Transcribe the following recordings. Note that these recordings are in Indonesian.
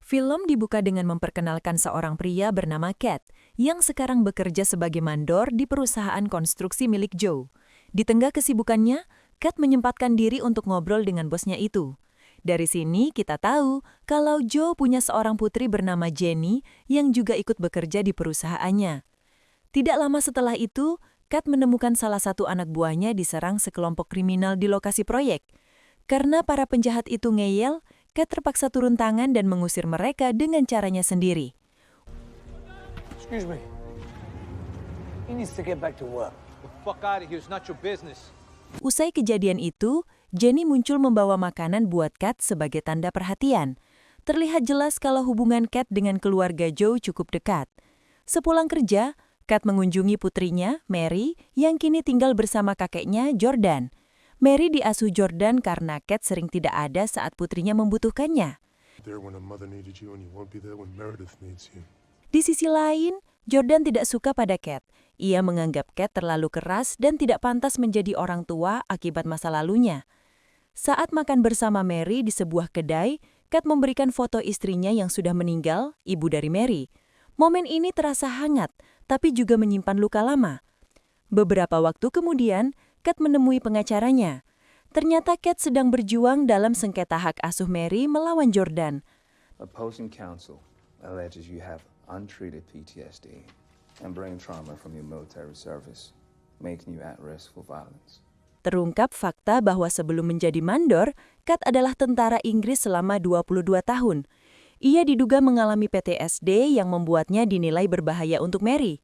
Film dibuka dengan memperkenalkan seorang pria bernama Cat yang sekarang bekerja sebagai mandor di perusahaan konstruksi milik Joe. Di tengah kesibukannya, Cat menyempatkan diri untuk ngobrol dengan bosnya itu. Dari sini kita tahu kalau Joe punya seorang putri bernama Jenny yang juga ikut bekerja di perusahaannya. Tidak lama setelah itu, Cat menemukan salah satu anak buahnya diserang sekelompok kriminal di lokasi proyek. Karena para penjahat itu ngeyel, Cat terpaksa turun tangan dan mengusir mereka dengan caranya sendiri. Excuse me. He needs to get back to work. The fuck out of here, it's not your business. Usai kejadian itu, Jenny muncul membawa makanan buat Cat sebagai tanda perhatian. Terlihat jelas kalau hubungan Cat dengan keluarga Joe cukup dekat. Sepulang kerja, Cat mengunjungi putrinya, Mary, yang kini tinggal bersama kakeknya, Jordan. Mary diasuh Jordan karena Cat sering tidak ada saat putrinya membutuhkannya. Di sisi lain, Jordan tidak suka pada Cat. Ia menganggap Cat terlalu keras dan tidak pantas menjadi orang tua akibat masa lalunya. Saat makan bersama Mary di sebuah kedai, Cat memberikan foto istrinya yang sudah meninggal, ibu dari Mary. Momen ini terasa hangat, tapi juga menyimpan luka lama. Beberapa waktu kemudian, Cat menemui pengacaranya. Ternyata Cat sedang berjuang dalam sengketa hak asuh Mary melawan Jordan. Opposing counsel alleges you have untreated PTSD and brain trauma from your military service, making you at risk for violence. Terungkap fakta bahwa sebelum menjadi mandor, Cat adalah tentara Inggris selama 22 tahun. Ia diduga mengalami PTSD yang membuatnya dinilai berbahaya untuk Mary.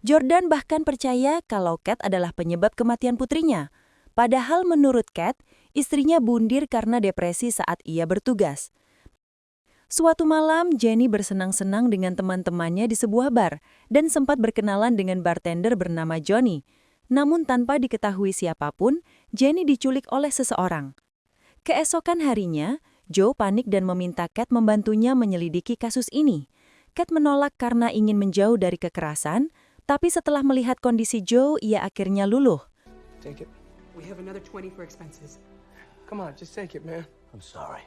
Jordan bahkan percaya kalau Cat adalah penyebab kematian putrinya. Padahal menurut Cat, istrinya bundir karena depresi saat ia bertugas. Suatu malam, Jenny bersenang-senang dengan teman-temannya di sebuah bar dan sempat berkenalan dengan bartender bernama Johnny. Namun tanpa diketahui siapapun, Jenny diculik oleh seseorang. Keesokan harinya, Joe panik dan meminta Cat membantunya menyelidiki kasus ini. Cat menolak karena ingin menjauh dari kekerasan, tapi setelah melihat kondisi Joe, ia akhirnya luluh. Take it. We have another 20 for expenses. Come on, just take it, man. I'm sorry.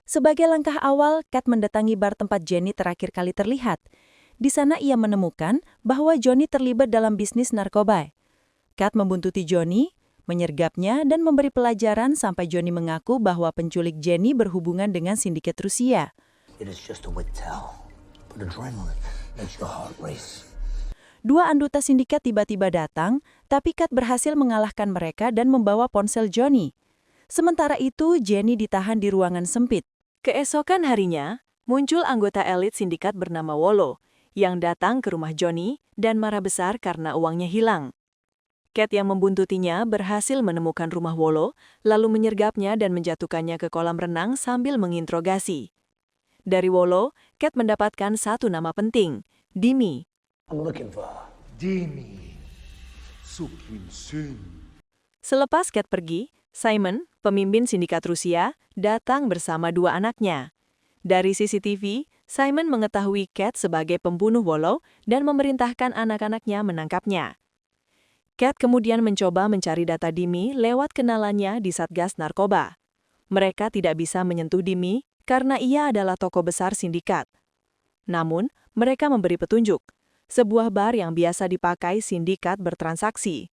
Sebagai langkah awal, Cat mendatangi bar tempat Jenny terakhir kali terlihat. Di sana ia menemukan bahwa Johnny terlibat dalam bisnis narkoba. Cat membuntuti Johnny, menyergapnya, dan memberi pelajaran sampai Johnny mengaku bahwa penculik Jenny berhubungan dengan sindiket Rusia. It is just a wet towel, but adrenaline makes your heart race. Dua anggota sindikat tiba-tiba datang, tapi Cat berhasil mengalahkan mereka dan membawa ponsel Johnny. Sementara itu, Jenny ditahan di ruangan sempit. Keesokan harinya, muncul anggota elit sindikat bernama Wolo, yang datang ke rumah Johnny dan marah besar karena uangnya hilang. Cat yang membuntutinya berhasil menemukan rumah Wolo, lalu menyergapnya dan menjatuhkannya ke kolam renang sambil menginterogasi. Dari Wolo, Cat mendapatkan satu nama penting, Dimi. I'm looking for Dimi. Sukin Sin. Selepas Cat pergi, Simon, pemimpin sindikat Rusia, datang bersama dua anaknya. Dari CCTV, Simon mengetahui Cat sebagai pembunuh Wolo dan memerintahkan anak-anaknya menangkapnya. Cat kemudian mencoba mencari data Dimi lewat kenalannya di Satgas Narkoba. Mereka tidak bisa menyentuh Dimi karena ia adalah tokoh besar sindikat. Namun, mereka memberi petunjuk, sebuah bar yang biasa dipakai sindikat bertransaksi.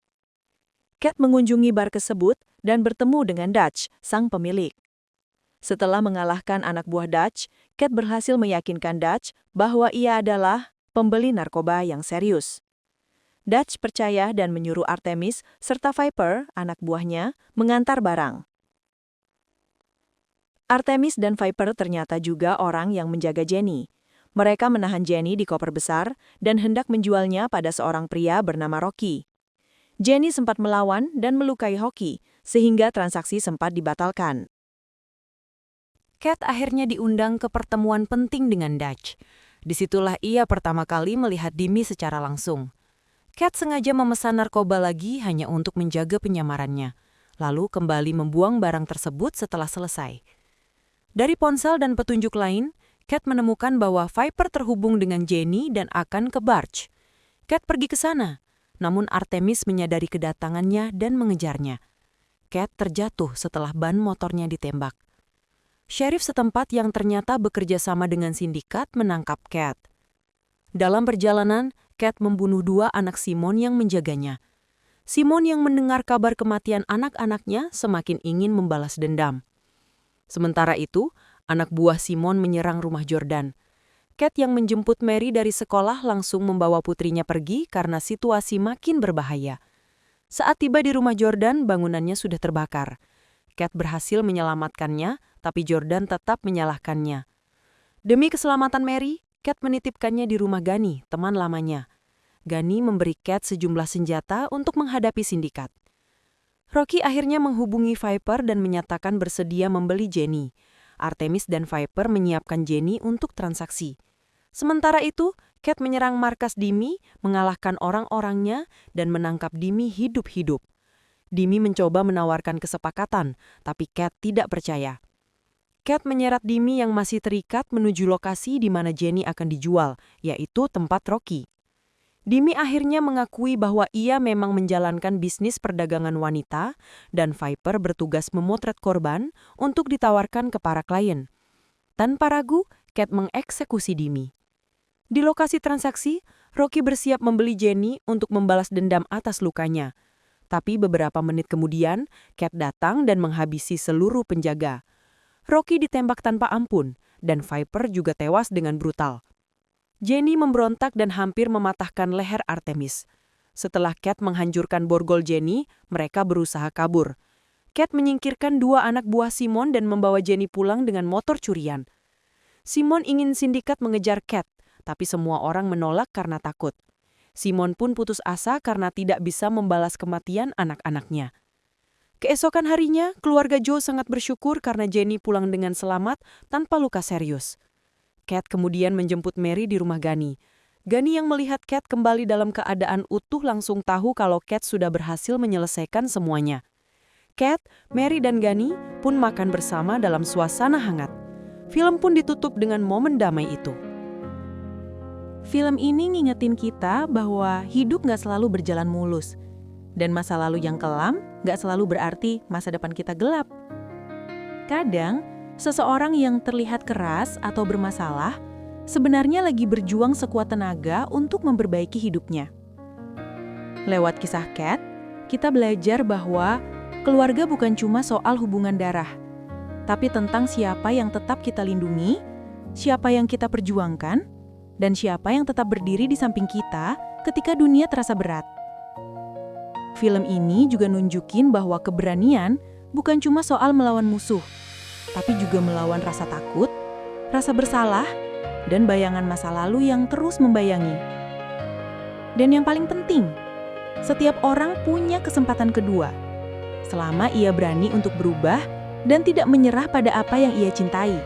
Cat mengunjungi bar tersebut dan bertemu dengan Dutch, sang pemilik. Setelah mengalahkan anak buah Dutch, Cat berhasil meyakinkan Dutch bahwa ia adalah pembeli narkoba yang serius. Dutch percaya dan menyuruh Artemis serta Viper, anak buahnya, mengantar barang. Artemis dan Viper ternyata juga orang yang menjaga Jenny. Mereka menahan Jenny di koper besar dan hendak menjualnya pada seorang pria bernama Rocky. Jenny sempat melawan dan melukai Rocky, sehingga transaksi sempat dibatalkan. Cat akhirnya diundang ke pertemuan penting dengan Dutch. Disitulah ia pertama kali melihat Dimi secara langsung. Cat sengaja memesan narkoba lagi hanya untuk menjaga penyamarannya, lalu kembali membuang barang tersebut setelah selesai. Dari ponsel dan petunjuk lain, Cat menemukan bahwa Viper terhubung dengan Jenny dan akan ke barge. Cat pergi ke sana, namun Artemis menyadari kedatangannya dan mengejarnya. Cat terjatuh setelah ban motornya ditembak. Sheriff setempat yang ternyata bekerja sama dengan sindikat menangkap Cat. Dalam perjalanan, Cat membunuh 2 anak Simon yang menjaganya. Simon yang mendengar kabar kematian anak-anaknya semakin ingin membalas dendam. Sementara itu, anak buah Simon menyerang rumah Jordan. Cat yang menjemput Mary dari sekolah langsung membawa putrinya pergi karena situasi makin berbahaya. Saat tiba di rumah Jordan, bangunannya sudah terbakar. Cat berhasil menyelamatkannya, tapi Jordan tetap menyalahkannya. Demi keselamatan Mary, Cat menitipkannya di rumah Gani, teman lamanya. Gani memberi Cat sejumlah senjata untuk menghadapi sindikat. Rocky akhirnya menghubungi Viper dan menyatakan bersedia membeli Jenny. Artemis dan Viper menyiapkan Jenny untuk transaksi. Sementara itu, Cat menyerang markas Dimi, mengalahkan orang-orangnya, dan menangkap Dimi hidup-hidup. Dimi mencoba menawarkan kesepakatan, tapi Cat tidak percaya. Cat menyeret Dimi yang masih terikat menuju lokasi di mana Jenny akan dijual, yaitu tempat Rocky. Dimi akhirnya mengakui bahwa ia memang menjalankan bisnis perdagangan wanita dan Viper bertugas memotret korban untuk ditawarkan ke para klien. Tanpa ragu, Cat mengeksekusi Dimi. Di lokasi transaksi, Rocky bersiap membeli Jenny untuk membalas dendam atas lukanya. Tapi beberapa menit kemudian, Cat datang dan menghabisi seluruh penjaga. Rocky ditembak tanpa ampun, dan Viper juga tewas dengan brutal. Jenny memberontak dan hampir mematahkan leher Artemis. Setelah Cat menghancurkan borgol Jenny, mereka berusaha kabur. Cat menyingkirkan 2 anak buah Simon dan membawa Jenny pulang dengan motor curian. Simon ingin sindikat mengejar Cat, tapi semua orang menolak karena takut. Simon pun putus asa karena tidak bisa membalas kematian anak-anaknya. Keesokan harinya, keluarga Joe sangat bersyukur karena Jenny pulang dengan selamat tanpa luka serius. Cat kemudian menjemput Mary di rumah Gani. Gani yang melihat Cat kembali dalam keadaan utuh langsung tahu kalau Cat sudah berhasil menyelesaikan semuanya. Cat, Mary, dan Gani pun makan bersama dalam suasana hangat. Film pun ditutup dengan momen damai itu. Film ini ngingetin kita bahwa hidup nggak selalu berjalan mulus. Dan masa lalu yang kelam nggak selalu berarti masa depan kita gelap. Kadang, seseorang yang terlihat keras atau bermasalah sebenarnya lagi berjuang sekuat tenaga untuk memperbaiki hidupnya. Lewat kisah Cat, kita belajar bahwa keluarga bukan cuma soal hubungan darah, tapi tentang siapa yang tetap kita lindungi, siapa yang kita perjuangkan, dan siapa yang tetap berdiri di samping kita ketika dunia terasa berat. Film ini juga nunjukin bahwa keberanian bukan cuma soal melawan musuh, tapi juga melawan rasa takut, rasa bersalah, dan bayangan masa lalu yang terus membayangi. Dan yang paling penting, setiap orang punya kesempatan kedua, selama ia berani untuk berubah dan tidak menyerah pada apa yang ia cintai.